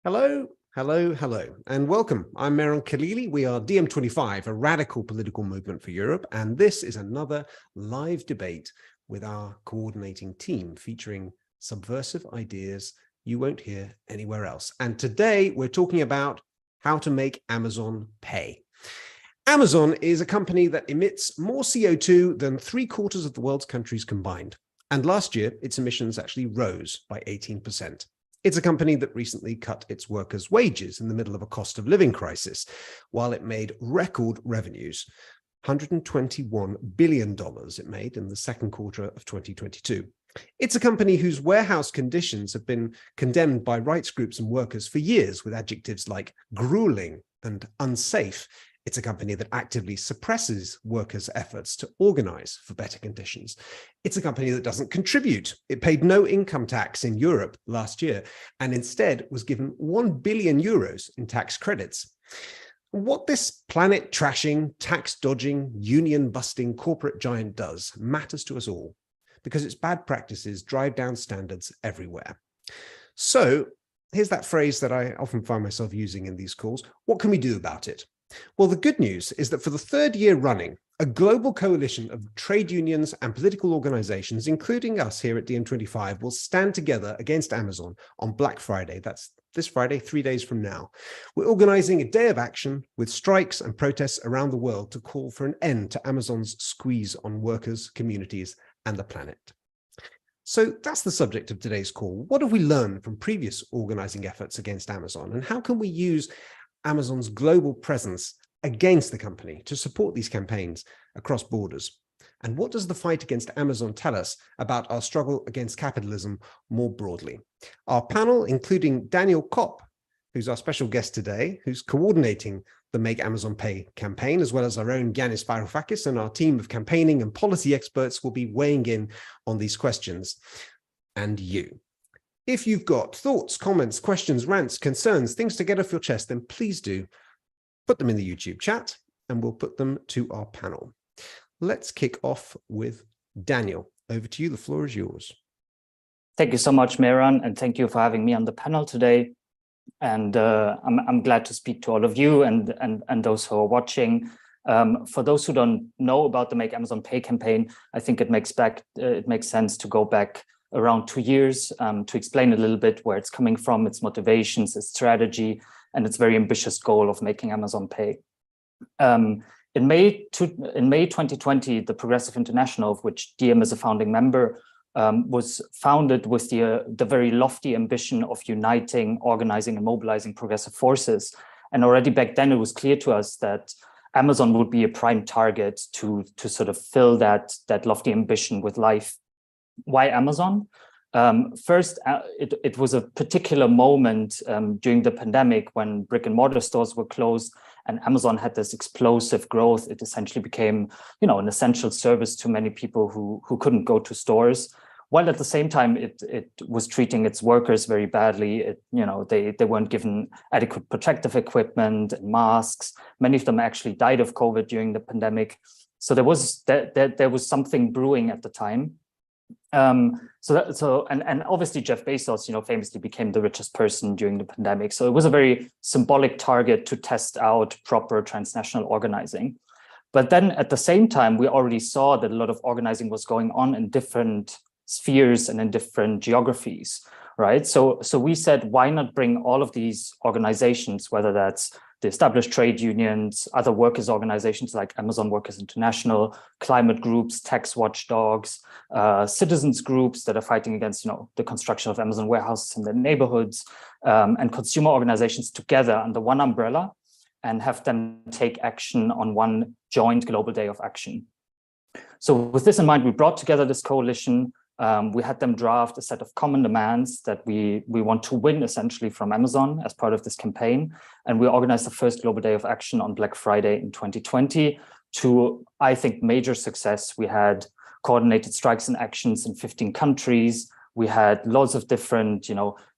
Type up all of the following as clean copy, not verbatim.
Hello, hello, hello, and welcome. I'm Mehran Khalili. We are DiEM25, a radical political movement for Europe, and this is another live debate with our coordinating team featuring subversive ideas you won't hear anywhere else. And today we're talking about how to make Amazon pay. Amazon is a company that emits more CO2 than 3/4 of the world's countries combined. And last year, its emissions actually rose by 18%. It's a company that recently cut its workers' wages in the middle of a cost of living crisis, while it made record revenues. $121 billion it made in the second quarter of 2022. It's a company whose warehouse conditions have been condemned by rights groups and workers for years with adjectives like grueling and unsafe. It's a company that actively suppresses workers' efforts to organize for better conditions. It's a company that doesn't contribute. It paid no income tax in Europe last year and instead was given 1 billion euros in tax credits. What this planet-trashing, tax-dodging, union-busting corporate giant does matters to us all because its bad practices drive down standards everywhere. So here's that phrase that I often find myself using in these calls. What can we do about it? Well, the good news is that for the third year running, a global coalition of trade unions and political organizations, including us here at DiEM25, will stand together against Amazon on Black Friday. That's this Friday, 3 days from now. We're organizing a day of action with strikes and protests around the world to call for an end to Amazon's squeeze on workers, communities, and the planet. So that's the subject of today's call. What have we learned from previous organizing efforts against Amazon, and how can we use Amazon's global presence against the company to support these campaigns across borders? And what does the fight against Amazon tell us about our struggle against capitalism more broadly? Our panel, including Daniel Kopp, who's our special guest today, who's coordinating the Make Amazon Pay campaign, as well as our own Yanis Varoufakis, and our team of campaigning and policy experts will be weighing in on these questions. And you. If you've got thoughts, comments, questions, rants, concerns, things to get off your chest, then please do put them in the YouTube chat and we'll put them to our panel. Let's kick off with Daniel. Over to you. The floor is yours. Thank you so much, Mehran, and thank you for having me on the panel today. And I'm glad to speak to all of you and those who are watching. For those who don't know about the Make Amazon Pay campaign, I think it makes sense to go back around 2 years to explain a little bit where it's coming from, its motivations, its strategy, and its very ambitious goal of making Amazon pay. In May 2020, the Progressive International, of which DiEM is a founding member, was founded with the very lofty ambition of uniting, organizing, and mobilizing progressive forces. And already back then, it was clear to us that Amazon would be a prime target to sort of fill that lofty ambition with life. Why Amazon? First, it was a particular moment during the pandemic when brick and mortar stores were closed and Amazon had this explosive growth. It essentially became, an essential service to many people who couldn't go to stores. While at the same time, it was treating its workers very badly. They weren't given adequate protective equipment and masks. Many of them actually died of COVID during the pandemic. So there was something brewing at the time. And obviously Jeff Bezos, famously became the richest person during the pandemic. So it was a very symbolic target to test out proper transnational organizing. But then at the same time, we already saw that a lot of organizing was going on in different spheres and in different geographies, right? So we said, why not bring all of these organizations, whether that's the established trade unions, other workers' organizations like Amazon Workers International, climate groups, tax watchdogs, citizens groups that are fighting against, the construction of Amazon warehouses in their neighborhoods, and consumer organizations together under one umbrella and have them take action on one joint global day of action. So with this in mind, we brought together this coalition. We had them draft a set of common demands that we want to win essentially from Amazon as part of this campaign. And we organized the first Global Day of Action on Black Friday in 2020 to, I think, major success. We had coordinated strikes and actions in 15 countries. We had lots of different,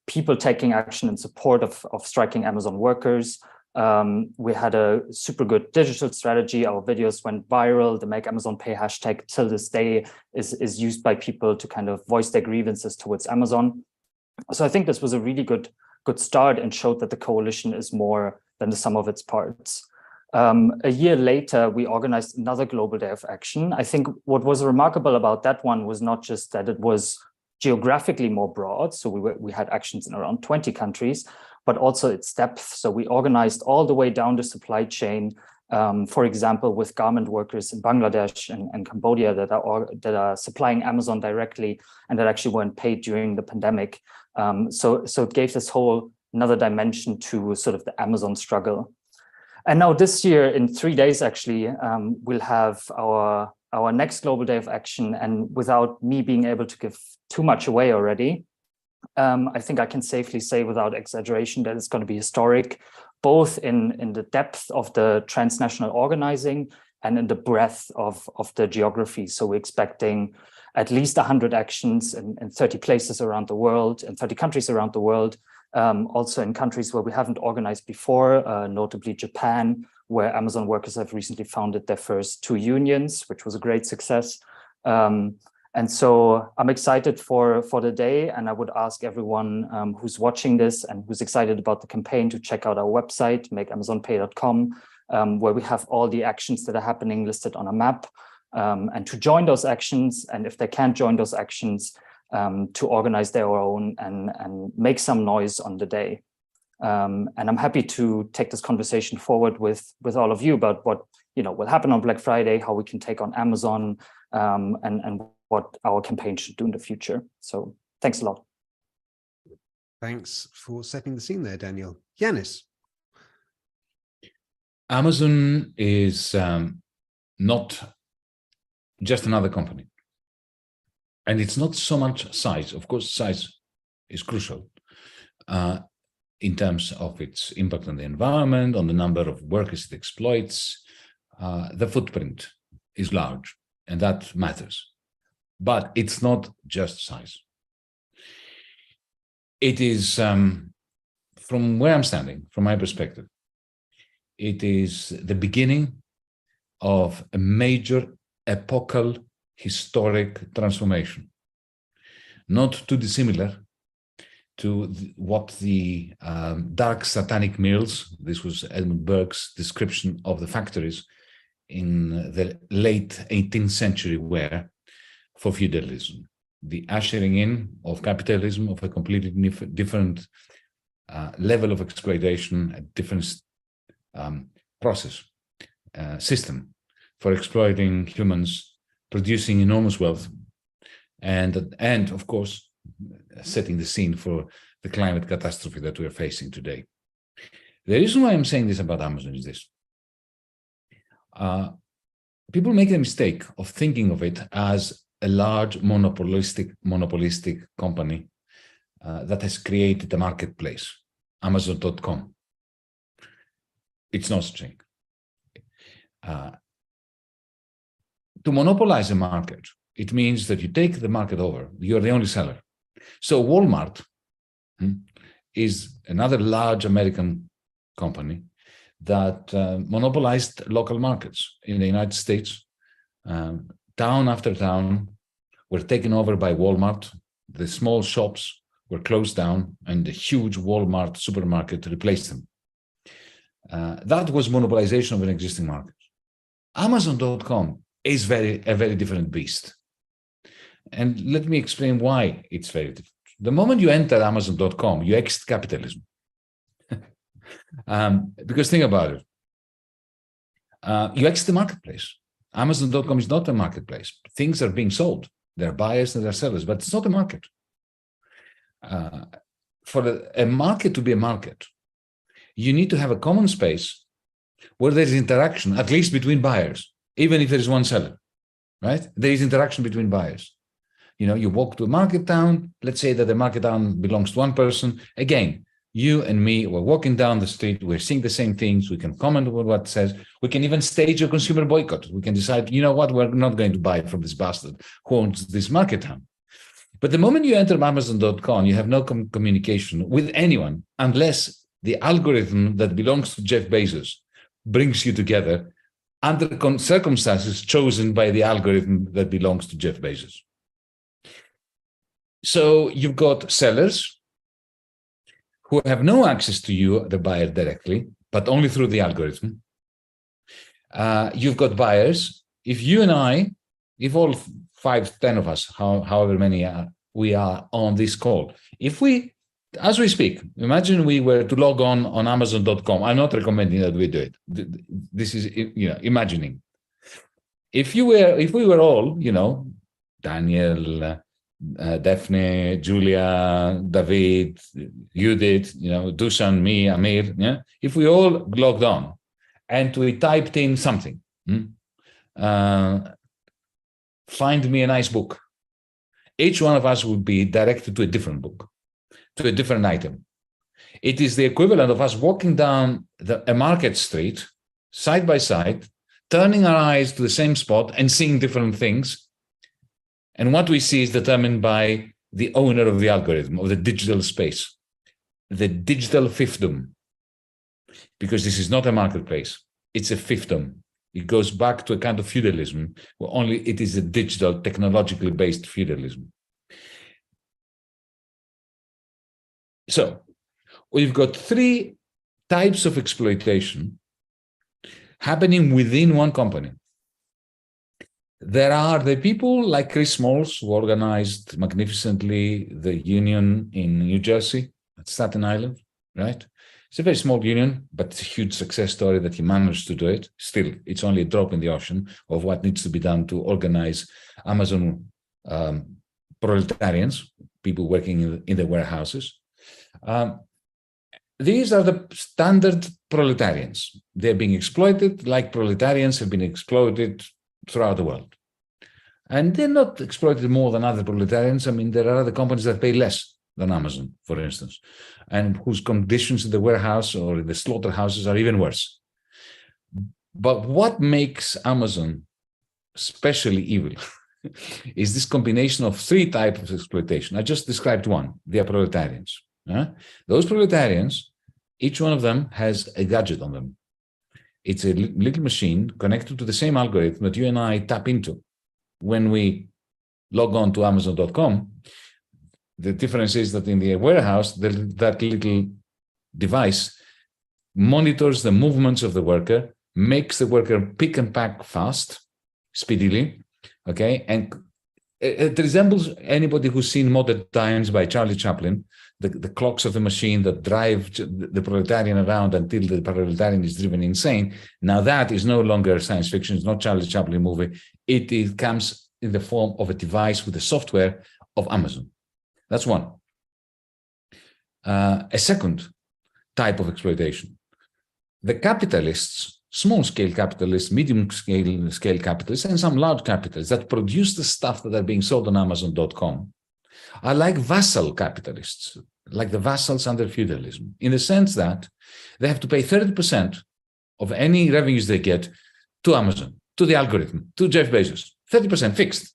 people taking action in support of striking Amazon workers. We had a super good digital strategy. Our videos went viral. The Make Amazon Pay hashtag till this day is used by people to kind of voice their grievances towards Amazon. So I think this was a really good good start and showed that the coalition is more than the sum of its parts. A year later, we organized another Global Day of Action. I think what was remarkable about that one was not just that it was geographically more broad, so we had actions in around 20 countries, but also its depth. So we organized all the way down the supply chain, for example, with garment workers in Bangladesh and Cambodia that are supplying Amazon directly and that actually weren't paid during the pandemic. So it gave this whole another dimension to sort of the Amazon struggle. And now this year, in 3 days, actually, we'll have our next Global Day of Action. And without me being able to give too much away already, I think I can safely say without exaggeration that it's going to be historic, both in the depth of the transnational organizing and in the breadth of the geography. So we're expecting at least 100 actions in 30 places around the world, in 30 countries around the world, also in countries where we haven't organized before, notably Japan, where Amazon workers have recently founded their first 2 unions, which was a great success. And so I'm excited for the day, and I would ask everyone who's watching this and who's excited about the campaign to check out our website, makeamazonpay.com, where we have all the actions that are happening listed on a map, and to join those actions. And if they can't join those actions, to organize their own and make some noise on the day. And I'm happy to take this conversation forward with all of you about what will happen on Black Friday, how we can take on Amazon, and what our campaign should do in the future. So thanks a lot. Thanks for setting the scene there, Daniel. Yanis. Amazon is not just another company. And it's not so much size. Of course, size is crucial in terms of its impact on the environment, on the number of workers it exploits. The footprint is large, and that matters. But it's not just size. It is, from where I'm standing, from my perspective, it is the beginning of a major epochal historic transformation, not too dissimilar to what the dark satanic mills, this was Edmund Burke's description of the factories in the late 18th century, were for feudalism, the ushering in of capitalism, of a completely different level of exploitation, a different process, system for exploiting humans, producing enormous wealth, and of course, setting the scene for the climate catastrophe that we are facing today. The reason why I'm saying this about Amazon is this. People make the mistake of thinking of it as a large monopolistic company that has created a marketplace, Amazon.com. It's not such a thing. To monopolize a market, it means that you take the market over, you're the only seller. So Walmart is another large American company that monopolized local markets in the United States. Town after town were taken over by Walmart. The small shops were closed down and the huge Walmart supermarket replaced them. That was monopolization of an existing market. Amazon.com is a very different beast. And let me explain why it's very different. The moment you enter Amazon.com, you exit capitalism. Because think about it. You exit the marketplace. Amazon.com is not a marketplace. Things are being sold. There are buyers and there are sellers, but it's not a market. For a market to be a market, you need to have a common space where there is interaction, at least between buyers, even if there is one seller, right? There is interaction between buyers. You walk to a market town, let's say that the market town belongs to one person. Again, you and me, we're walking down the street, we're seeing the same things, we can comment on what it says, we can even stage a consumer boycott. We can decide, you know what, we're not going to buy from this bastard who owns this market town. But the moment you enter Amazon.com, you have no communication with anyone unless the algorithm that belongs to Jeff Bezos brings you together under circumstances chosen by the algorithm that belongs to Jeff Bezos. So you've got sellers who have no access to you, the buyer, directly, but only through the algorithm. You've got buyers. If you and I, if all 5, 10 of us, however many we are on this call, if we, as we speak, imagine we were to log on Amazon.com. I'm not recommending that we do it. This is, imagining. If we were all, Daniel, Daphne, Julia, David, Judith, Dusan, me, Amir, yeah? If we all logged on and we typed in something, find me a nice book, each one of us would be directed to a different book, to a different item. It is the equivalent of us walking down a market street, side by side, turning our eyes to the same spot and seeing different things. And what we see is determined by the owner of the algorithm, of the digital space, the digital fiefdom, because this is not a marketplace, it's a fiefdom. It goes back to a kind of feudalism, where only it is a digital, technologically based feudalism. So we've got 3 types of exploitation happening within one company. There are the people like Chris Smalls, who organized magnificently the union in New Jersey, at Staten Island, right? It's a very small union, but it's a huge success story that he managed to do it. Still, it's only a drop in the ocean of what needs to be done to organize Amazon proletarians, people working in the warehouses. These are the standard proletarians. They're being exploited like proletarians have been exploited throughout the world. And they're not exploited more than other proletarians. I mean, there are other companies that pay less than Amazon, for instance, and whose conditions in the warehouse or in the slaughterhouses are even worse. But what makes Amazon especially evil is this combination of 3 types of exploitation. I just described one. They are proletarians. Those proletarians, each one of them has a gadget on them. It's a little machine connected to the same algorithm that you and I tap into when we log on to Amazon.com. The difference is that in the warehouse, that little device monitors the movements of the worker, makes the worker pick and pack fast, speedily, okay? And it resembles anybody who's seen Modern Times by Charlie Chaplin, the clocks of the machine that drive the proletarian around until the proletarian is driven insane. Now that is no longer science fiction. It's not Charlie Chaplin movie. It comes in the form of a device with the software of Amazon. That's one. A second type of exploitation. The capitalists, small-scale capitalists, medium-scale capitalists, and some large capitalists that produce the stuff that are being sold on Amazon.com are like vassal capitalists, like the vassals under feudalism, in the sense that they have to pay 30% of any revenues they get to Amazon, to the algorithm, to Jeff Bezos, 30% fixed.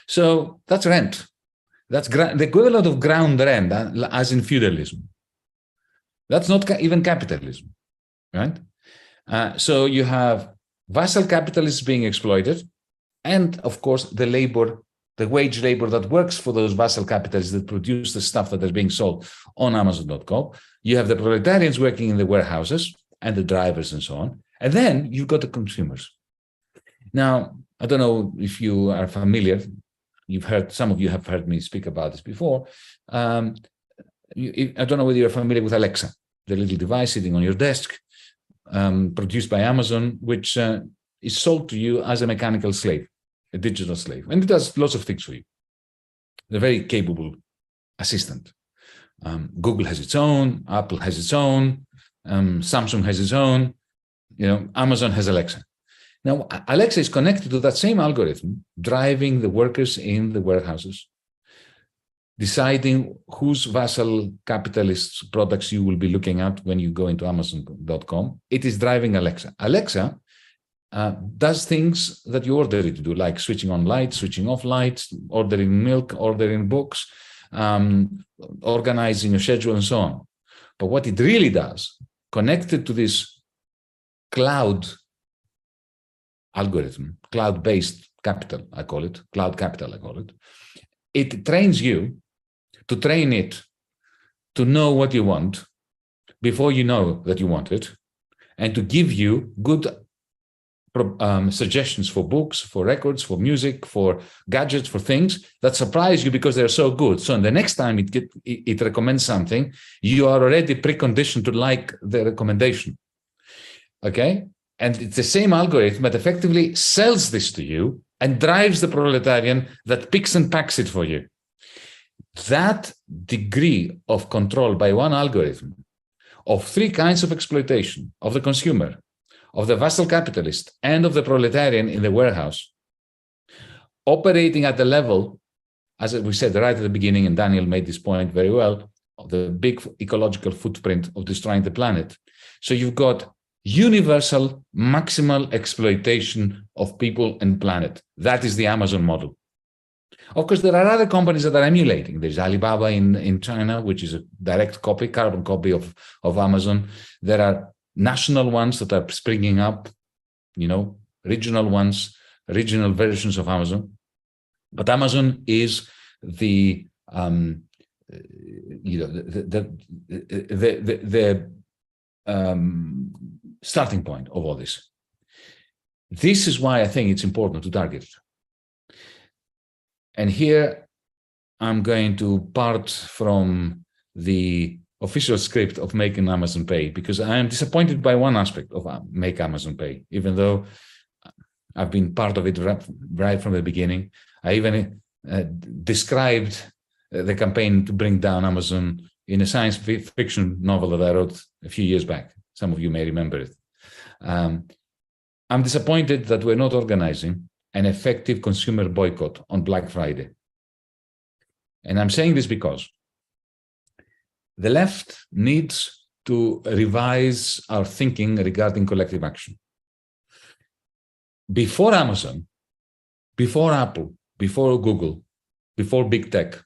So that's rent. That's the equivalent of ground rent, as in feudalism. That's not even capitalism, right? So you have vassal capitalists being exploited, and of course the wage labor that works for those vassal capitalists that produce the stuff that is being sold on Amazon.com. You have the proletarians working in the warehouses and the drivers and so on. And then you've got the consumers. Now, I don't know if you are familiar. Some of you have heard me speak about this before. I don't know whether you're familiar with Alexa, the little device sitting on your desk, produced by Amazon, which is sold to you as a mechanical slave, a digital slave. And it does lots of things for you. They're a very capable assistant. Google has its own, Apple has its own, Samsung has its own, Amazon has Alexa. Now, Alexa is connected to that same algorithm, driving the workers in the warehouses, deciding whose vassal capitalist products you will be looking at when you go into Amazon.com. It is driving Alexa. Alexa does things that you order it to do, like switching on lights, switching off lights, ordering milk, ordering books, organizing a schedule, and so on. But what it really does, connected to this cloud algorithm, cloud-based capital, I call it, cloud capital, I call it, it trains you to train it to know what you want before you know that you want it, and to give you good suggestions for books, for records, for music, for gadgets, for things that surprise you because they're so good. So the next time it recommends something, you are already preconditioned to like the recommendation. Okay? And it's the same algorithm that effectively sells this to you and drives the proletarian that picks and packs it for you. That degree of control by one algorithm of three kinds of exploitation of the consumer, of the vassal capitalist, and of the proletarian in the warehouse, operating at the level, as we said right at the beginning, and Daniel made this point very well, of the big ecological footprint of destroying the planet. So you've got universal maximal exploitation of people and planet. That is the Amazon model. Of course, there are other companies that are emulating. There's Alibaba in China, which is a direct copy, carbon copy of Amazon. There are national ones that are springing up, regional ones, regional versions of Amazon. But Amazon is the starting point of all this. This is why I think it's important to target it. And here I'm going to part from the official script of making Amazon Pay, because I am disappointed by one aspect of Make Amazon Pay, even though I've been part of it right from the beginning. I even described the campaign to bring down Amazon in a science fiction novel that I wrote a few years back. Some of you may remember it. I'm disappointed that we're not organizing an effective consumer boycott on Black Friday. And I'm saying this because the left needs to revise our thinking regarding collective action. Before Amazon, before Apple, before Google, before big tech,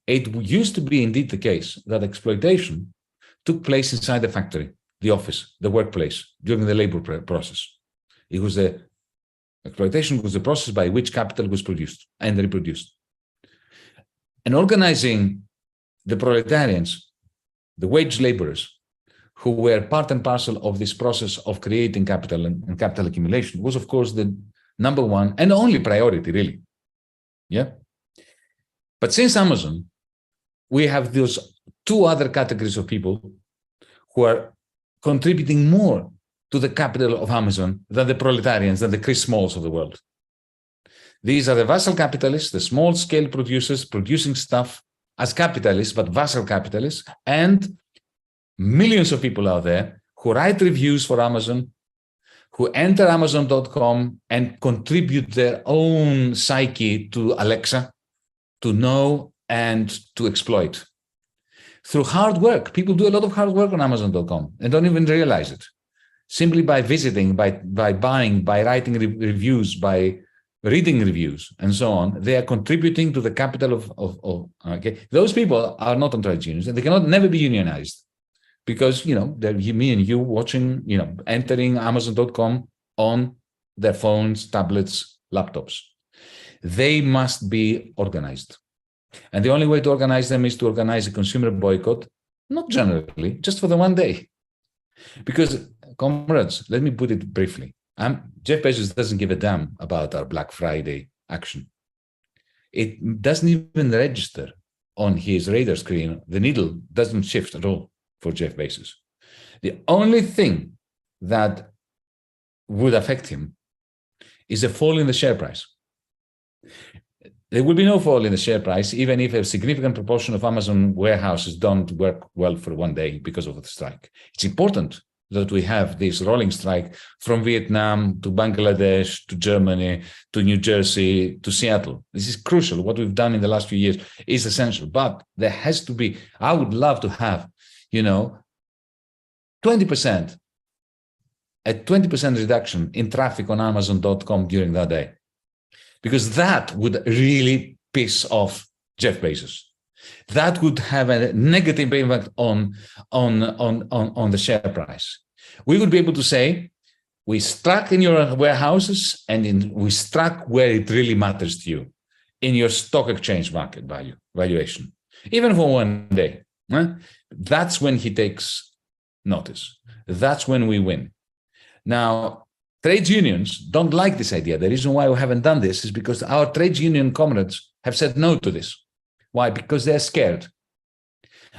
it used to be indeed the case that exploitation took place inside the factory, the office, the workplace, during the labor process. It was exploitation was the process by which capital was produced and reproduced. And organizing the proletarians, the wage laborers, who were part and parcel of this process of creating capital and capital accumulation, was, of course, the number one and only priority, really. Yeah. But since Amazon, we have those two other categories of people who are contributing more to the capital of Amazon than the proletarians, than the Chris Smalls of the world. These are the vassal capitalists, the small-scale producers producing stuff as capitalists, but vassal capitalists, and millions of people out there who write reviews for Amazon, who enter Amazon.com and contribute their own psyche to Alexa, to know and to exploit. Through hard work, people do a lot of hard work on Amazon.com and don't even realize it. Simply by visiting, by buying, by writing reviews, by reading reviews, and so on, they are contributing to the capital of okay. Those people are not on trade unions, and they cannot never be unionized because, they're me and you watching, entering Amazon.com on their phones, tablets, laptops. They must be organized. And the only way to organize them is to organize a consumer boycott, not generally, just for the one day. Because, comrades, let me put it briefly. Jeff Bezos doesn't give a damn about our Black Friday action. It doesn't even register on his radar screen. The needle doesn't shift at all for Jeff Bezos. The only thing that would affect him is a fall in the share price. There will be no fall in the share price, even if a significant proportion of Amazon warehouses don't work well for one day because of the strike. It's important that we have this rolling strike from Vietnam to Bangladesh to Germany to New Jersey to Seattle. This is crucial. What we've done in the last few years is essential, but there has to be, I would love to have, 20%, a 20% reduction in traffic on Amazon.com during that day, because that would really piss off Jeff Bezos. That would have a negative impact on the share price. We would be able to say, we struck in your warehouses and we struck where it really matters to you, in your stock exchange market valuation, even for one day. That's when he takes notice. That's when we win. Now, trade unions don't like this idea. The reason why we haven't done this is because our trade union comrades have said no to this. Why? Because they're scared.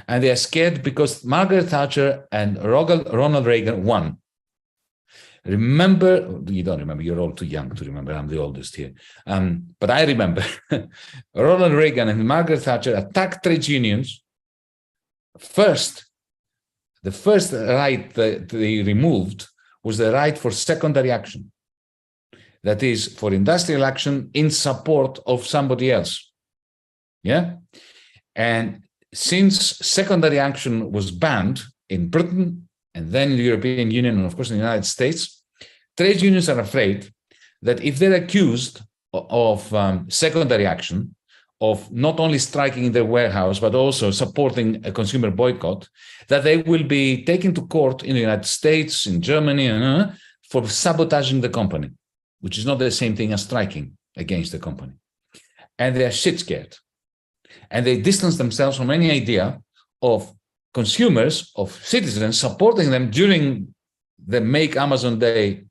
And they are scared because Margaret Thatcher and Ronald Reagan won. Remember, you don't remember, you're all too young to remember, I'm the oldest here. But I remember Ronald Reagan and Margaret Thatcher attacked trade unions. First, the first right that they removed was the right for secondary action. That is, for industrial action in support of somebody else. Yeah? And since secondary action was banned in Britain, and then the European Union, and of course in the United States, trade unions are afraid that if they're accused of secondary action, of not only striking in their warehouse, but also supporting a consumer boycott, that they will be taken to court in the United States, in Germany, for sabotaging the company, which is not the same thing as striking against the company. And they are shit scared. And they distance themselves from any idea of consumers, of citizens supporting them during the Make Amazon Pay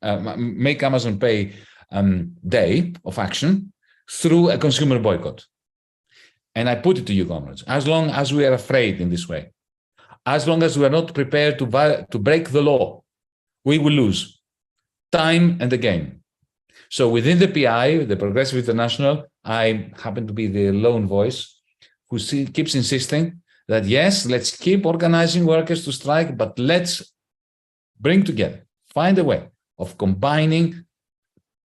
day of action through a consumer boycott. And I put it to you, comrades, as long as we are afraid in this way, as long as we are not prepared to break the law, we will lose time and again. So within the PI, the Progressive International, I happen to be the lone voice who keeps insisting that, yes, let's keep organizing workers to strike, but let's bring together, find a way of combining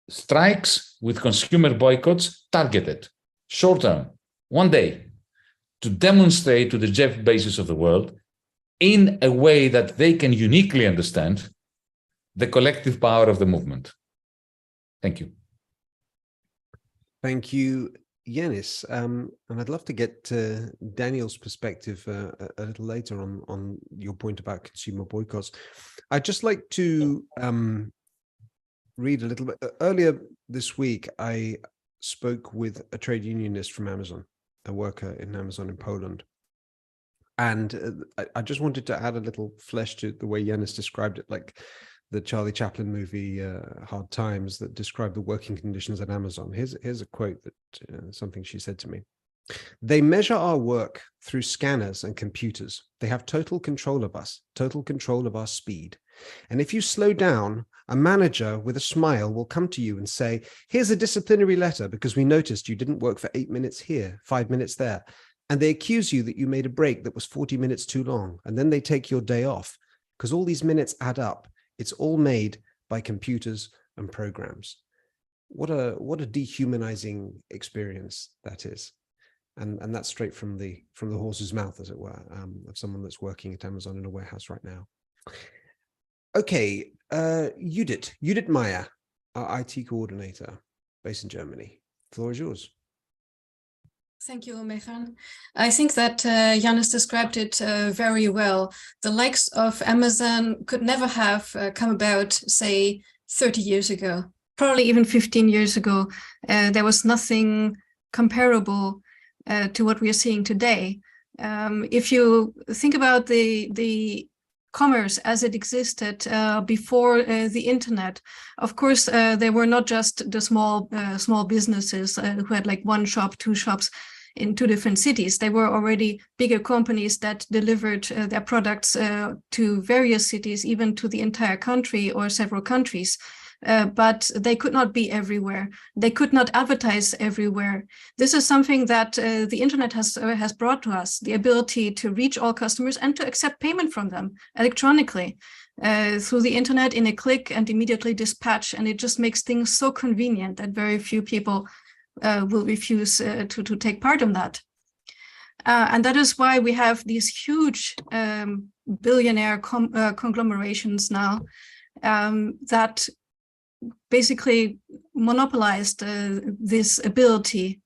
strikes with consumer boycotts, targeted, short-term, one day, to demonstrate to the Jeff Bezos of the world in a way that they can uniquely understand the collective power of the movement. Thank you. Thank you, Yanis. And I'd love to get Daniel's perspective a little later on your point about consumer boycotts. I'd just like to read a little bit. Earlier this week, I spoke with a trade unionist from Amazon, a worker in Amazon in Poland. And I just wanted to add a little flesh to the way Yanis described it, like the Charlie Chaplin movie, Hard Times, that described the working conditions at Amazon. Here's a quote that something she said to me. They measure our work through scanners and computers. They have total control of us, total control of our speed. And if you slow down, a manager with a smile will come to you and say, here's a disciplinary letter because we noticed you didn't work for 8 minutes here, 5 minutes there. And they accuse you that you made a break that was 40 minutes too long. And then they take your day off because all these minutes add up. It's all made by computers and programs. What a dehumanizing experience that is. And that's straight from the horse's mouth, as it were, of someone that's working at Amazon in a warehouse right now. Okay, Judith Meyer, our IT coordinator based in Germany. The floor is yours. Thank you, Mehran. I think that Yanis described it very well. The likes of Amazon could never have come about, say, 30 years ago, probably even 15 years ago. There was nothing comparable to what we are seeing today. If you think about the commerce as it existed before the internet, of course, there were not just the small businesses who had like one shop, two shops in two different cities. They were already bigger companies that delivered their products to various cities, even to the entire country or several countries. But they could not be everywhere. They could not advertise everywhere. This is something that the internet has brought to us, the ability to reach all customers and to accept payment from them electronically through the internet in a click and immediately dispatch. And it just makes things so convenient that very few people will refuse to take part in that. And that is why we have these huge billionaire conglomerations now that basically monopolized this ability,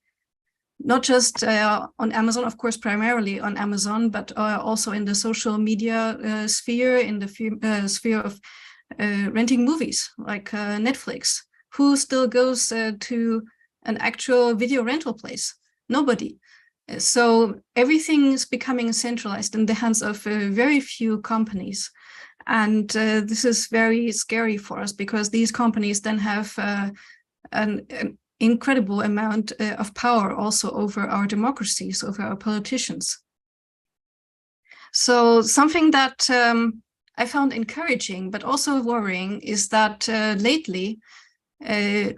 not just on Amazon, of course, primarily on Amazon, but also in the social media sphere, in the sphere of renting movies like Netflix. Who still goes to an actual video rental place? Nobody. So everything is becoming centralized in the hands of very few companies. And this is very scary for us because these companies then have an incredible amount of power also over our democracies, over our politicians. So something that I found encouraging, but also worrying, is that lately,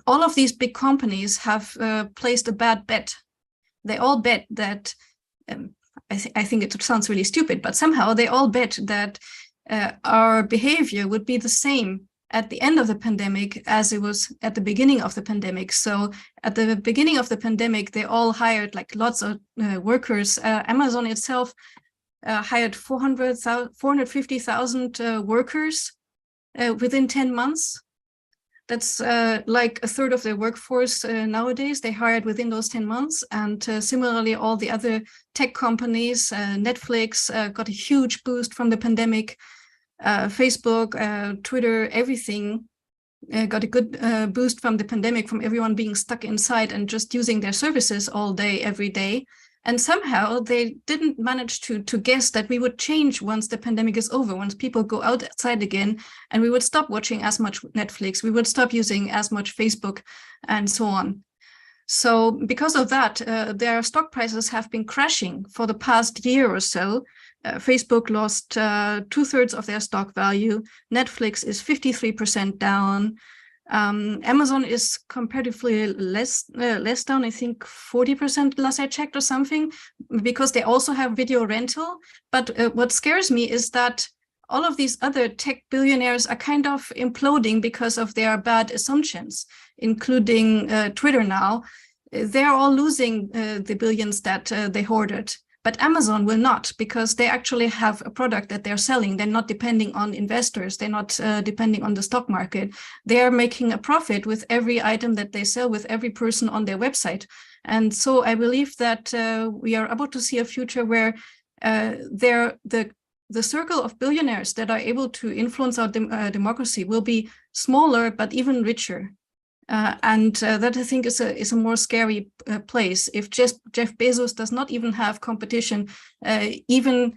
all of these big companies have placed a bad bet. They all bet that, I think it sounds really stupid, but somehow they all bet that our behavior would be the same at the end of the pandemic as it was at the beginning of the pandemic. So at the beginning of the pandemic, they all hired like lots of workers. Amazon itself hired 450,000 workers within 10 months. That's like a third of their workforce nowadays. They hired within those 10 months. And similarly, all the other tech companies, Netflix got a huge boost from the pandemic. Facebook, Twitter, everything got a good boost from the pandemic, from everyone being stuck inside and just using their services all day, every day. And somehow they didn't manage to guess that we would change once the pandemic is over, once people go outside again, and we would stop watching as much Netflix, we would stop using as much Facebook, and so on. So because of that, their stock prices have been crashing for the past year or so. Facebook lost 2/3 of their stock value. Netflix is 53% down. Amazon is comparatively less down, I think 40% last I checked or something, because they also have video rental. But what scares me is that all of these other tech billionaires are kind of imploding because of their bad assumptions, including Twitter now. They're all losing the billions that they hoarded. But Amazon will not, because they actually have a product that they're selling. They're not depending on investors. They're not depending on the stock market. They're making a profit with every item that they sell, with every person on their website. And so I believe that we are about to see a future where the circle of billionaires that are able to influence our democracy will be smaller, but even richer. And that, I think, is a more scary place. If Jeff Bezos does not even have competition, even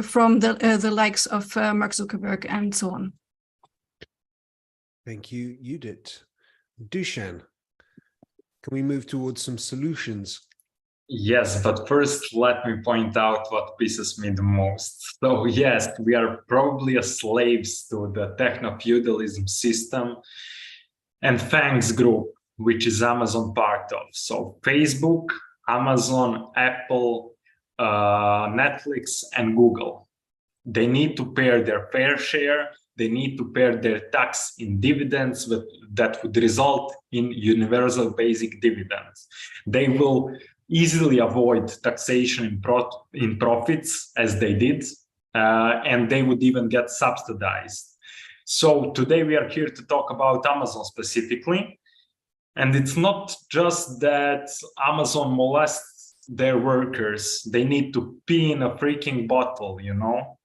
from the likes of Mark Zuckerberg and so on. Thank you, Judith. Dusan, can we move towards some solutions? Yes, but first let me point out what pisses me the most. So yes, we are probably slaves to the techno-feudalism system and FANGs group, which is Amazon part of. So Facebook, Amazon, Apple, Netflix, and Google. They need to pay their fair share. They need to pay their tax in dividends that would result in universal basic dividends. They will easily avoid taxation in profits, as they did, and they would even get subsidized. So today we are here to talk about Amazon specifically. And it's not just that Amazon molests their workers. They need to pee in a freaking bottle, you know.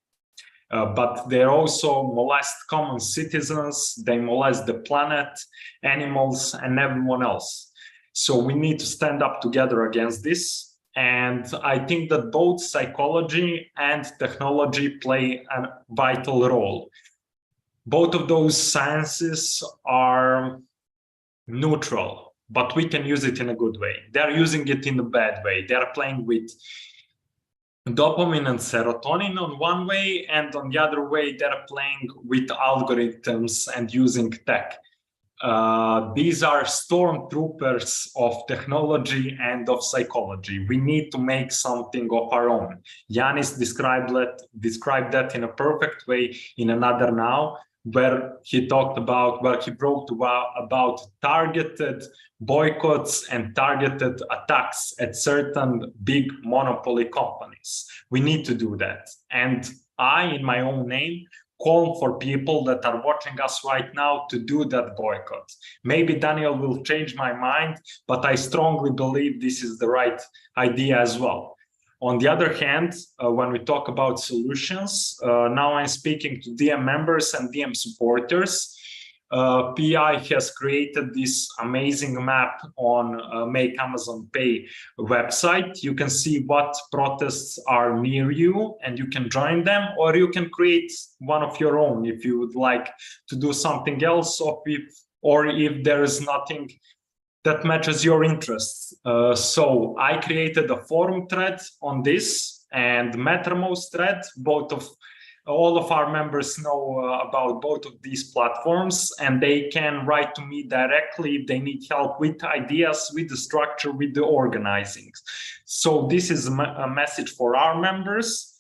But they also molest common citizens. They molest the planet, animals, and everyone else. So we need to stand up together against this. And I think that both psychology and technology play a vital role. Both of those sciences are neutral, but we can use it in a good way. They're using it in a bad way. They're playing with dopamine and serotonin on one way, and on the other way, they're playing with algorithms and using tech. These are stormtroopers of technology and of psychology. We need to make something of our own. Yanis described that in a perfect way in Another Now, where he talked about, where he wrote about targeted boycotts and targeted attacks at certain big monopoly companies. We need to do that. And I, in my own name, call for people that are watching us right now to do that boycott. Maybe Daniel will change my mind, but I strongly believe this is the right idea as well. On the other hand, when we talk about solutions, now I'm speaking to DM members and DM supporters. PI has created this amazing map on Make Amazon Pay website. You can see what protests are near you and you can join them, or you can create one of your own if you would like to do something else, or if there is nothing that matches your interests. So I created a forum thread on this and Mattermost thread. All of our members know about both of these platforms, and they can write to me directly if they need help with ideas, with the structure, with the organizing. So this is a message for our members.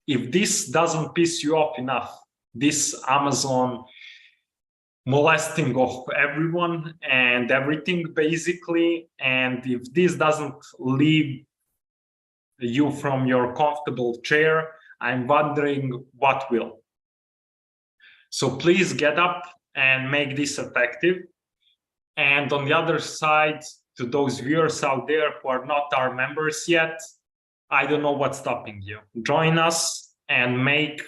If this doesn't piss you off enough, this Amazon molesting of everyone and everything basically, and if this doesn't leave you from your comfortable chair, I'm wondering what will. So please get up and make this effective. And on the other side, to those viewers out there who are not our members yet, I don't know what's stopping you. Join us and make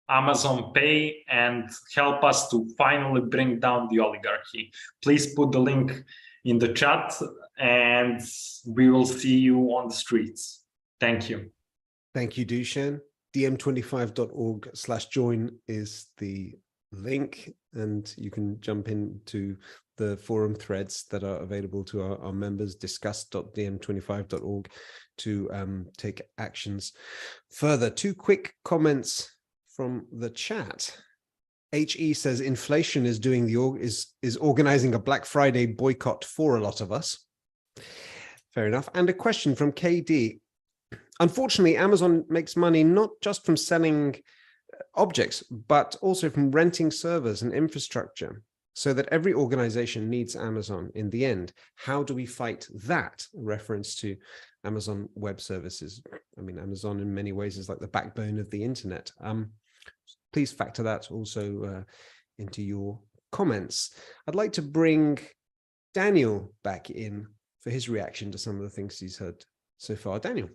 Amazon Pay and help us to finally bring down the oligarchy. Please put the link in the chat and we will see you on the streets. Thank you. Thank you, Dusan. dm25.org/join is the link, and you can jump into the forum threads that are available to our members, discuss.dm25.org, to take actions further. Two quick comments from the chat. HE says inflation is doing is organizing a Black Friday boycott for a lot of us. Fair enough. And a question from KD. Unfortunately, Amazon makes money not just from selling objects, but also from renting servers and infrastructure, so that every organization needs Amazon in the end. How do we fight that? Reference to Amazon Web Services. I mean, Amazon in many ways is like the backbone of the internet. Please factor that also into your comments. I'd like to bring Daniel back in for his reaction to some of the things he's heard so far. Daniel.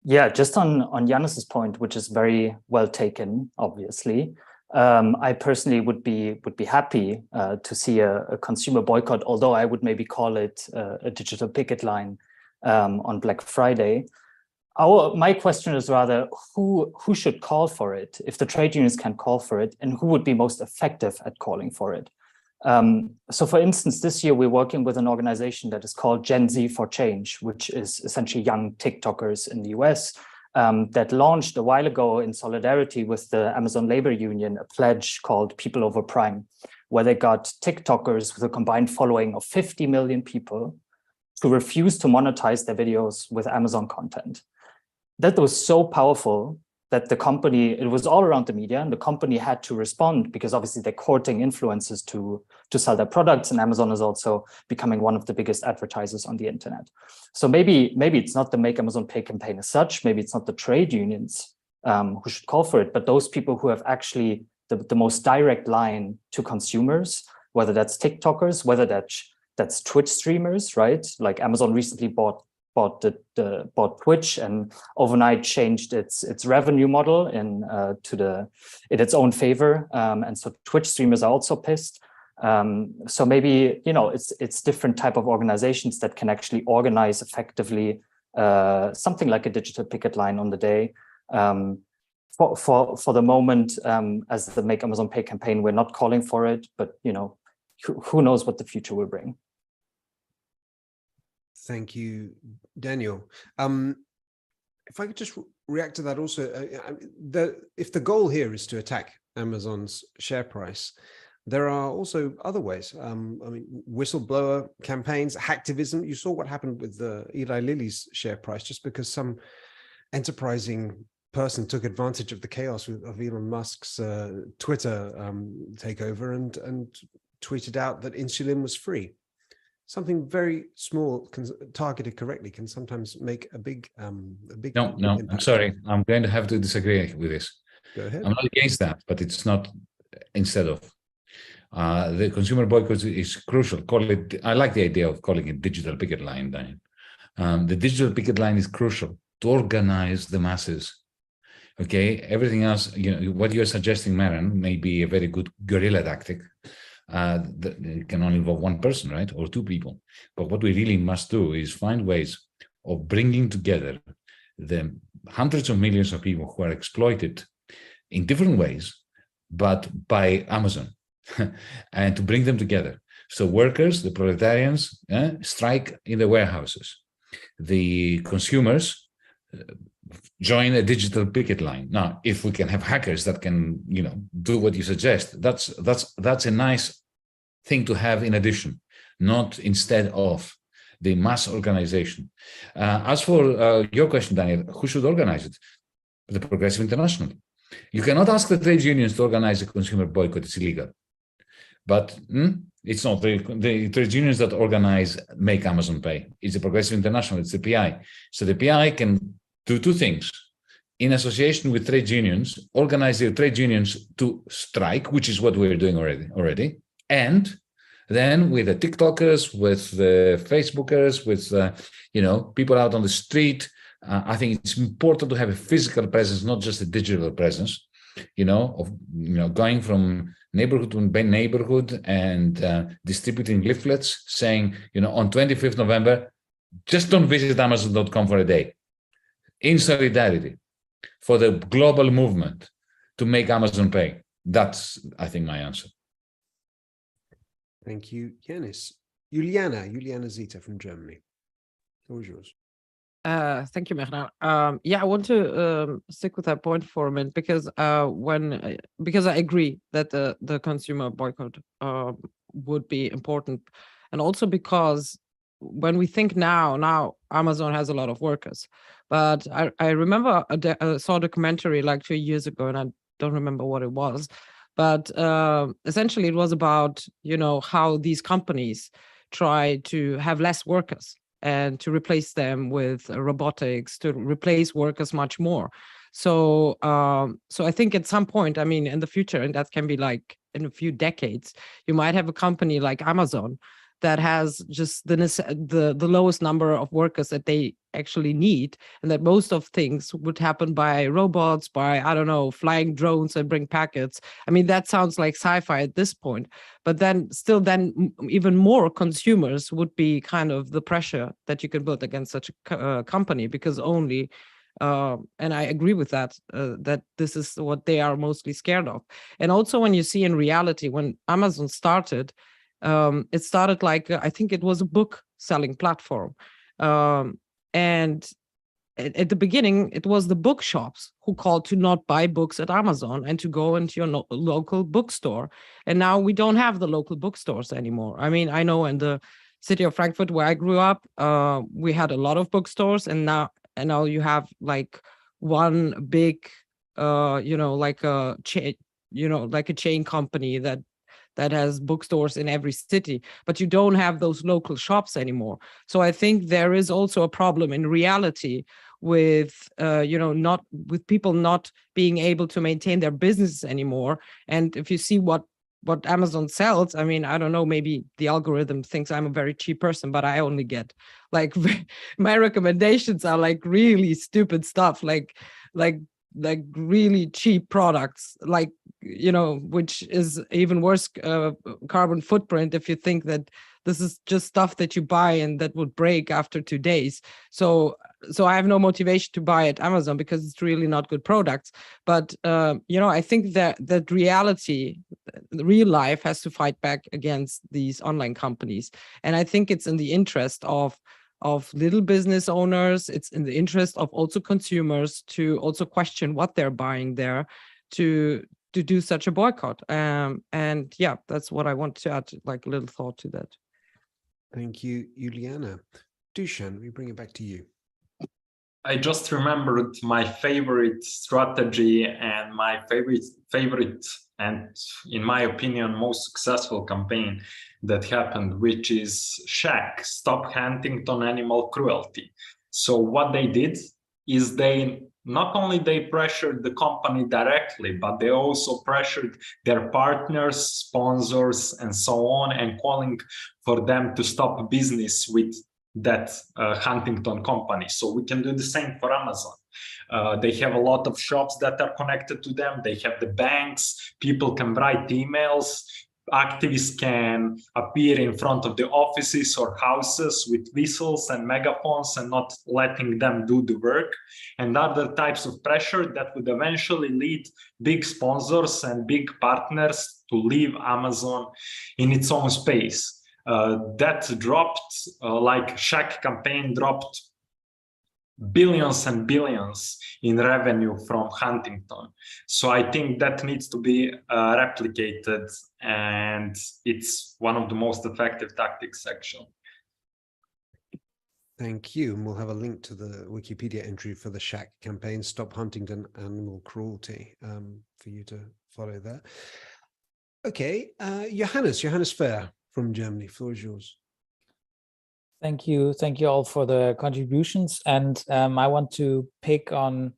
Yeah, just on Yanis's point, which is very well taken, obviously. I personally would be happy to see a consumer boycott, although I would maybe call it a digital picket line on Black Friday. My question is rather who should call for it, if the trade unions can call for it, and who would be most effective at calling for it. So for instance, this year we're working with an organization that is called Gen Z for Change, which is essentially young TikTokers in the US that launched a while ago in solidarity with the Amazon Labor Union, a pledge called People Over Prime, where they got TikTokers with a combined following of 50 million people to refuse to monetize their videos with Amazon content. That was so powerful that the company, it was all around the media, and the company had to respond because obviously they're courting influencers to sell their products, and Amazon is also becoming one of the biggest advertisers on the internet. So maybe it's not the Make Amazon Pay campaign as such, maybe it's not the trade unions who should call for it, but those people who have actually the most direct line to consumers, whether that's TikTokers, whether that's Twitch streamers, right? Like Amazon recently bought Twitch and overnight changed its revenue model in its own favor, and so Twitch streamers are also pissed. So maybe it's different type of organizations that can actually organize effectively something like a digital picket line on the day. For the moment, as the Make Amazon Pay campaign, we're not calling for it, but who knows what the future will bring. Thank you, Daniel. If I could just react to that also, if the goal here is to attack Amazon's share price, there are also other ways. I mean, whistleblower campaigns, hacktivism. You saw what happened with Eli Lilly's share price, just because some enterprising person took advantage of the chaos of Elon Musk's Twitter takeover and tweeted out that insulin was free. Something very small, targeted correctly, can sometimes make a big No, impact. I'm sorry. I'm going to have to disagree with this. Go ahead. I'm not against that, but it's not instead of. The consumer boycott is crucial. I like the idea of calling it digital picket line, Daniel. The digital picket line is crucial to organize the masses Okay, everything else, what you're suggesting, Maren, may be a very good guerrilla tactic. It can only involve one person, right, or two people. But what we really must do is find ways of bringing together the hundreds of millions of people who are exploited in different ways, but by Amazon, and to bring them together. So workers, the proletarians, strike in the warehouses. The consumers join a digital picket line. Now, if we can have hackers that can, do what you suggest, that's a nice thing to have in addition, not instead of the mass organization. As for your question, Daniel, who should organize it? The Progressive International. You cannot ask the trade unions to organize a consumer boycott. It's illegal. But it's not the trade unions that organize Make Amazon Pay. It's the Progressive International. It's the PI. So the PI can do two things. In association with trade unions, organize their trade unions to strike, which is what we're doing already. And then with the TikTokers, with the Facebookers, with people out on the street, I think it's important to have a physical presence, not just a digital presence. Going from neighborhood to neighborhood and distributing leaflets saying, on 25th November, just don't visit Amazon.com for a day. In solidarity for the global movement to make Amazon Pay. That's, I think, my answer. Thank you, Yanis. Juliana Zita from Germany. The floor is yours. Thank you, Mehran. I want to stick with that point for a minute because I agree that the consumer boycott would be important, and also because when we think now Amazon has a lot of workers, but I remember I saw a documentary like 2 years ago, and I don't remember what it was, but essentially it was about how these companies try to have less workers and to replace them with robotics, to replace workers much more. So I think at some point, in the future, and that can be like in a few decades, you might have a company like Amazon that has just the lowest number of workers that they actually need, and that most of things would happen by robots, by, I don't know, flying drones and bring packets. That sounds like sci-fi at this point, but then even more consumers would be kind of the pressure that you can build against such a company, because only and I agree with that, that this is what they are mostly scared of. And also when you see in reality, when Amazon started, it started like, I think it was a book selling platform. And at the beginning, it was the bookshops who called to not buy books at Amazon and to go into your local bookstore. And now we don't have the local bookstores anymore. I know in the city of Frankfurt, where I grew up, we had a lot of bookstores, and now you have like one big, like a chain company that has bookstores in every city, but you don't have those local shops anymore. So I think there is also a problem in reality with, not with people not being able to maintain their business anymore. And if you see what Amazon sells, I don't know, maybe the algorithm thinks I'm a very cheap person, but I only get like my recommendations are like really stupid stuff, like really cheap products, like, which is even worse carbon footprint if you think that this is just stuff that you buy and that would break after 2 days. So I have no motivation to buy at Amazon because it's really not good products. But I think that reality, real life, has to fight back against these online companies. And I think it's in the interest of little business owners, it's in the interest of also consumers to also question what they're buying there, to do such a boycott. And yeah, that's what I want to add, like a little thought to that. Thank you, Juliana. Dusan, we bring it back to you. I just remembered my favorite strategy and my favorite and, in my opinion, most successful campaign that happened, which is SHAC, Stop Huntington Animal Cruelty. So what they did is they pressured the company directly, but they also pressured their partners, sponsors, and so on, and calling for them to stop business with that Huntington company. So we can do the same for Amazon. They have a lot of shops that are connected to them. They have the banks. People can write emails. Activists can appear in front of the offices or houses with whistles and megaphones and not letting them do the work, and other types of pressure that would eventually lead big sponsors and big partners to leave Amazon in its own space. That dropped, like Shack campaign dropped billions and billions in revenue from Huntington. So I think that needs to be replicated, and it's one of the most effective tactics, actually. Thank you. And we'll have a link to the Wikipedia entry for the Shack campaign, Stop Huntington Animal Cruelty, for you to follow there. Okay, Johannes Fair from Germany, floor is yours. Thank you all for the contributions, and I want to pick on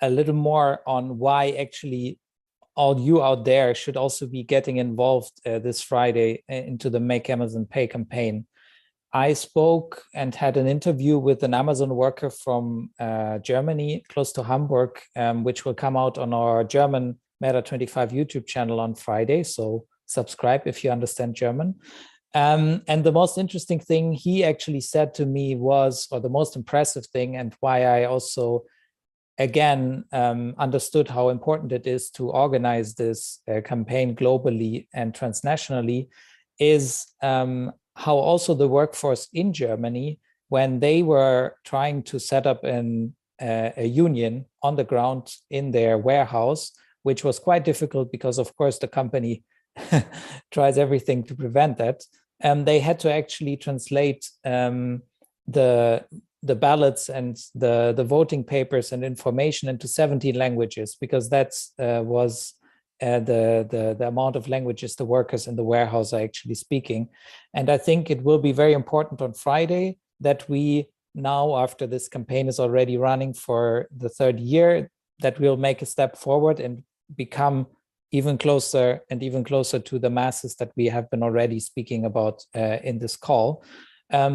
a little more on why actually all you out there should also be getting involved this Friday into the Make Amazon Pay campaign. I spoke and had an interview with an Amazon worker from Germany, close to Hamburg, which will come out on our German Meta25 YouTube channel on Friday, so subscribe if you understand German. And the most interesting thing he actually said to me was, or the most impressive thing, and why I also, again, understood how important it is to organize this campaign globally and transnationally, is how also the workforce in Germany, when they were trying to set up a union on the ground in their warehouse, which was quite difficult because, of course, the company tries everything to prevent that. They had to actually translate the ballots and the voting papers and information into 17 languages, because that's was the amount of languages the workers in the warehouse are actually speaking. And I think it will be very important on Friday that we now, after this campaign is already running for the third year, that we'll make a step forward and become even closer to the masses that we have been already speaking about in this call.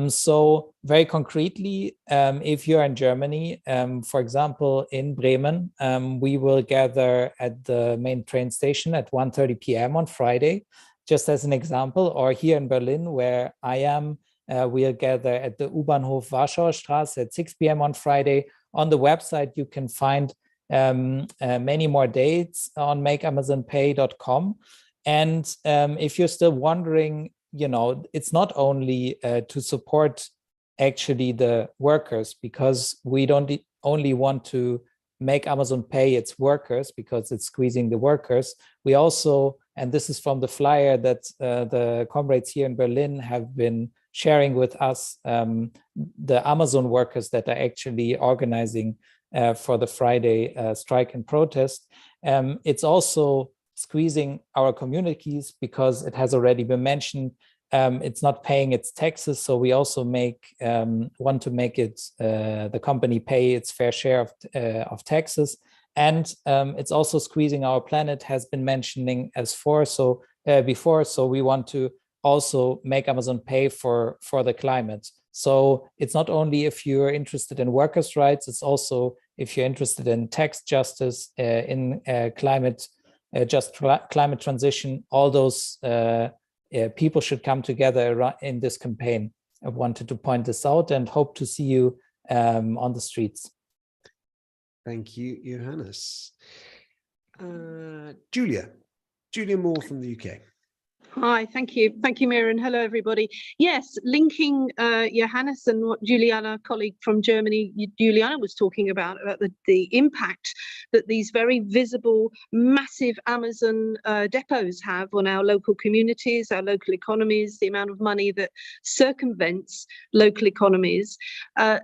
So very concretely, if you're in Germany, for example, in Bremen, we will gather at the main train station at 1:30 p.m. on Friday, just as an example, or here in Berlin, where I am, we'll gather at the U-Bahnhof Warschauer Straße at 6 p.m. on Friday. On the website, you can find many more dates on makeamazonpay.com. And if you're still wondering, it's not only to support actually the workers, because we don't only want to make Amazon Pay its workers because it's squeezing the workers. We also, and this is from the flyer that the comrades here in Berlin have been sharing with us, the Amazon workers that are actually organizing for the Friday strike and protest. It's also squeezing our communities because it has already been mentioned, it's not paying its taxes. So we also want to make it, the company pay its fair share of taxes. And it's also squeezing our planet, has been mentioning before. So we want to also make Amazon Pay for the climate. So it's not only if you're interested in workers' rights, it's also if you're interested in tax justice, in climate transition. All those people should come together in this campaign. I wanted to point this out and hope to see you on the streets. Thank you, Johannes. Julia Moore from the UK. Hi, thank you, Mira, and hello, everybody. Yes, linking Johannes and what Juliana, colleague from Germany, Juliana was talking about the impact that these very visible, massive Amazon depots have on our local communities, our local economies, the amount of money that circumvents local economies.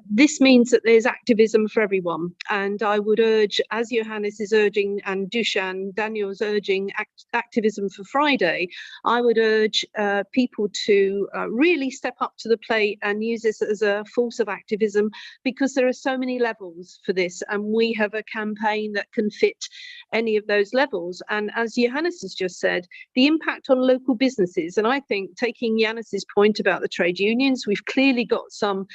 This means that there's activism for everyone. And I would urge, as Johannes is urging, and Dushan, Daniel's urging activism for Friday, I would urge people to really step up to the plate and use this as a force of activism, because there are so many levels for this, and we have a campaign that can fit any of those levels. And as Johannes has just said, the impact on local businesses, and I think taking Johannes's point about the trade unions, we've clearly got some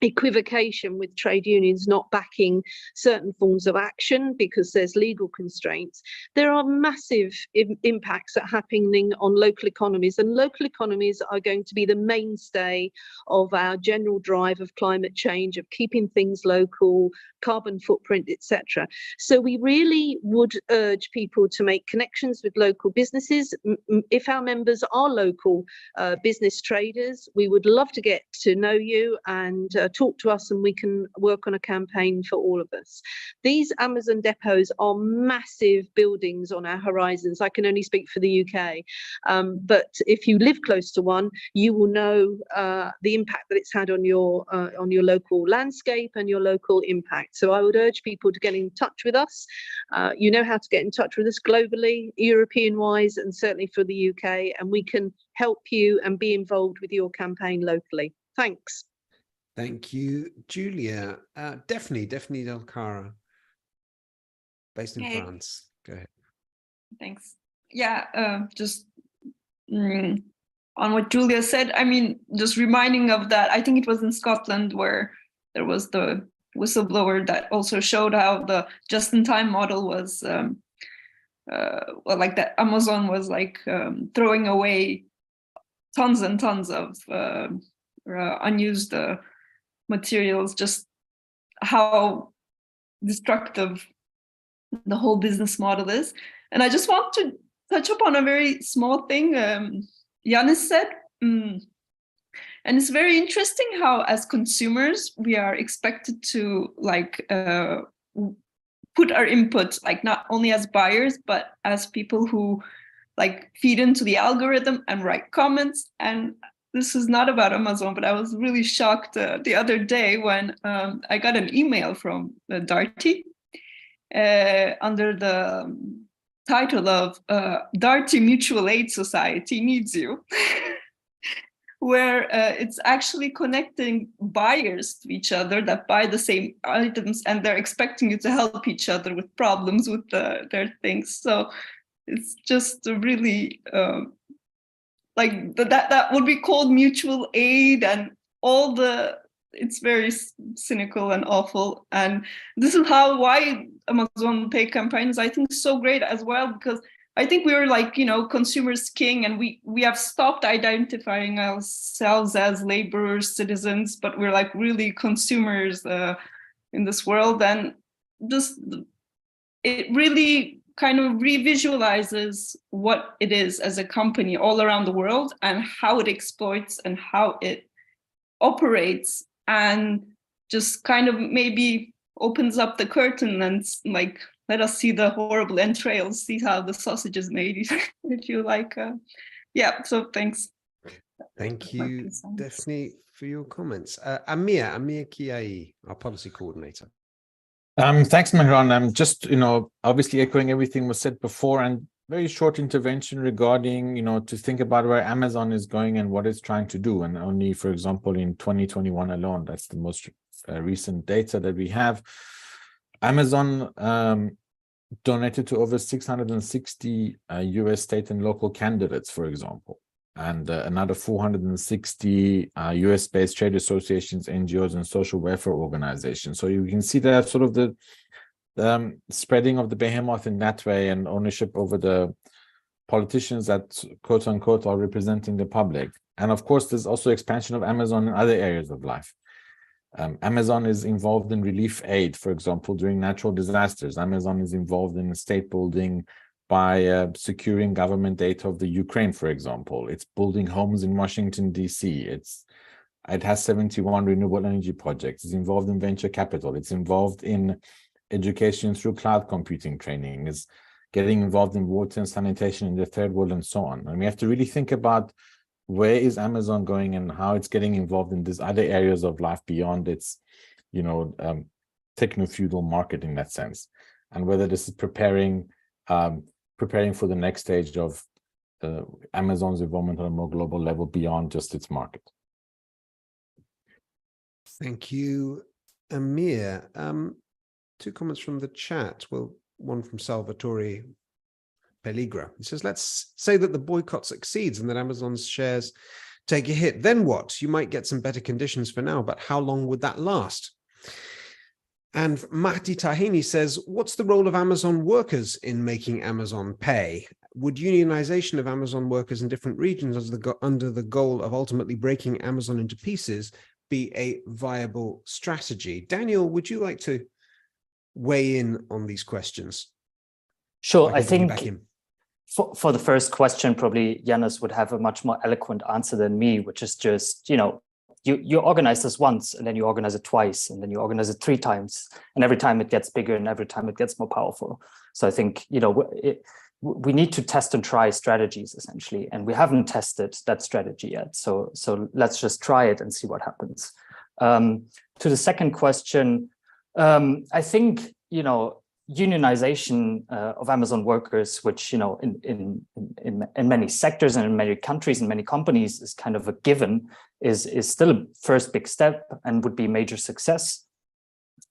equivocation with trade unions not backing certain forms of action because there's legal constraints. There are massive impacts that are happening on local economies, and local economies are going to be the mainstay of our general drive of climate change, of keeping things local, carbon footprint, etc. So we really would urge people to make connections with local businesses. If our members are local business traders, we would love to get to know you and talk to us, and we can work on a campaign for all of us. These Amazon depots are massive buildings on our horizons. I can only speak for the UK, but if you live close to one, you will know the impact that it's had on your local landscape and your local impact. So I would urge people to get in touch with us. You know how to get in touch with us globally, European-wise, and certainly for the UK, and we can help you and be involved with your campaign locally. Thanks. Thank you, Julia. Daphne Delcara, based in France. Go ahead. Thanks. Yeah, just on what Julia said, I mean, just reminding of that, I think it was in Scotland where there was the whistleblower that also showed how the just-in-time model was, well, like that Amazon was like throwing away tons and tons of unused materials, just how destructive the whole business model is. And I just want to touch upon a very small thing Yannis said. And it's very interesting how, as consumers, we are expected to like put our input, like not only as buyers, but as people who like feed into the algorithm and write comments. And this is not about Amazon, but I was really shocked the other day when I got an email from Darty under the title of Darty Mutual Aid Society Needs You, where it's actually connecting buyers to each other that buy the same items, and they're expecting you to help each other with problems with their things. So it's just really like that would be called mutual aid, and all the, it's very cynical and awful. And this is why Amazon Pay campaigns, I think, so great as well, because I think we were like, you know, consumers king, and we have stopped identifying ourselves as laborers, citizens, but we're like really consumers in this world. And just it really kind of revisualizes what it is as a company all around the world, and how it exploits and how it operates, and just kind of maybe opens up the curtain and like, let us see the horrible entrails, see how the sausage is made, if you like. Yeah, so thanks. Thank you, Daphne, for your comments. Amir Kiai, our policy coordinator. Thanks, Mehran. I'm just, obviously echoing everything was said before, and very short intervention regarding, to think about where Amazon is going and what it's trying to do. And only, for example, in 2021 alone, that's the most recent data that we have. Amazon donated to over 660 US state and local candidates, for example, and another 460 US-based trade associations, NGOs, and social welfare organizations. So you can see that sort of the spreading of the behemoth in that way, and ownership over the politicians that, quote unquote, are representing the public. And of course, there's also expansion of Amazon in other areas of life. Amazon is involved in relief aid, for example, during natural disasters. Amazon is involved in state building by securing government data of the Ukraine, for example. It's building homes in Washington, D.C. It has 71 renewable energy projects. It's involved in venture capital. It's involved in education through cloud computing training. It's getting involved in water and sanitation in the third world, and so on. And we have to really think about where is Amazon going and how it's getting involved in these other areas of life beyond its, techno-feudal market in that sense, and whether this is preparing for the next stage of Amazon's involvement on a more global level beyond just its market. Thank you, Amir. Two comments from the chat. Well, one from Salvatore Pelligra. He says, let's say that the boycott succeeds and that Amazon's shares take a hit. Then what? You might get some better conditions for now, but how long would that last? And Mahdi Tahini says, what's the role of Amazon workers in making Amazon pay? Would unionization of Amazon workers in different regions under the goal of ultimately breaking Amazon into pieces be a viable strategy? Daniel, would you like to weigh in on these questions? Sure, I think for the first question, probably Yannis would have a much more eloquent answer than me, which is just, you organize this once and then you organize it twice and then you organize it 3 times, and every time it gets bigger and every time it gets more powerful. So I think, we need to test and try strategies essentially, and we haven't tested that strategy yet. So let's just try it and see what happens. To the second question, I think, unionization of Amazon workers, which, in many sectors and in many countries and many companies is kind of a given, is still a first big step and would be a major success.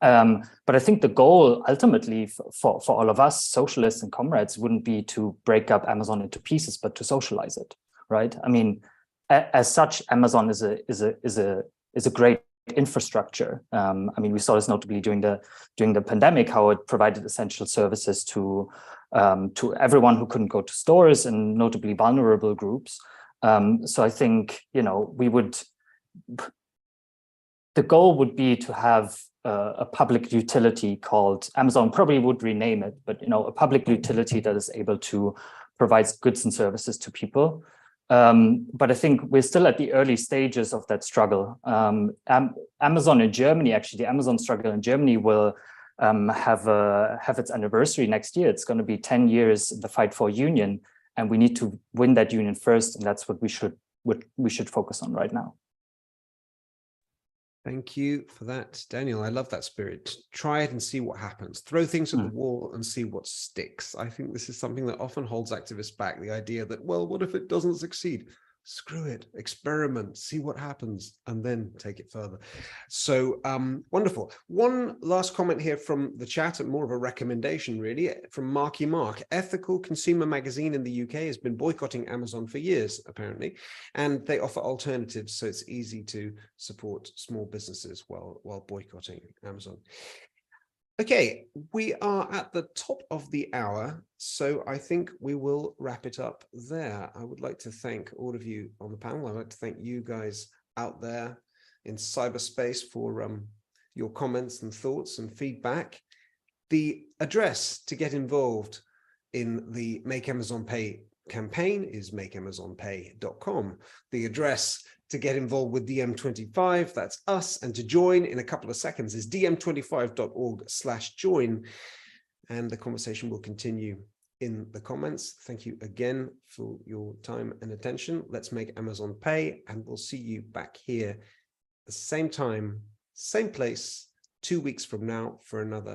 But I think the goal ultimately for all of us socialists and comrades wouldn't be to break up Amazon into pieces, but to socialize it, right? I mean, as such, Amazon is a great infrastructure. I mean, we saw this notably during the pandemic, how it provided essential services to everyone who couldn't go to stores and notably vulnerable groups. So I think, the goal would be to have a public utility called Amazon, probably would rename it, but a public utility that is able to provide goods and services to people. But I think we're still at the early stages of that struggle. Amazon in Germany, actually, the Amazon struggle in Germany will have its anniversary next year. It's going to be 10 years in the fight for union, and we need to win that union first, and that's what we should focus on right now. Thank you for that, Daniel. I love that spirit. Try it and see what happens. Throw things at the wall and see what sticks. I think this is something that often holds activists back, the idea that, well, what if it doesn't succeed? Screw it, experiment, see what happens, and then take it further. So wonderful. One last comment here from the chat, and more of a recommendation really, from Marky Mark. Ethical Consumer Magazine in the UK has been boycotting Amazon for years, apparently, and they offer alternatives, so it's easy to support small businesses while boycotting Amazon. Okay, we are at the top of the hour, so I think we will wrap it up there. I would like to thank all of you on the panel. I'd like to thank you guys out there in cyberspace for your comments and thoughts and feedback. The address to get involved in the Make Amazon Pay campaign is makeamazonpay.com. The address to get involved with DiEM25, that's us, and to join in a couple of seconds is diem25.org/join, and the conversation will continue in the comments. Thank you again for your time and attention. Let's make Amazon pay, and we'll see you back here at the same time, same place, 2 weeks from now for another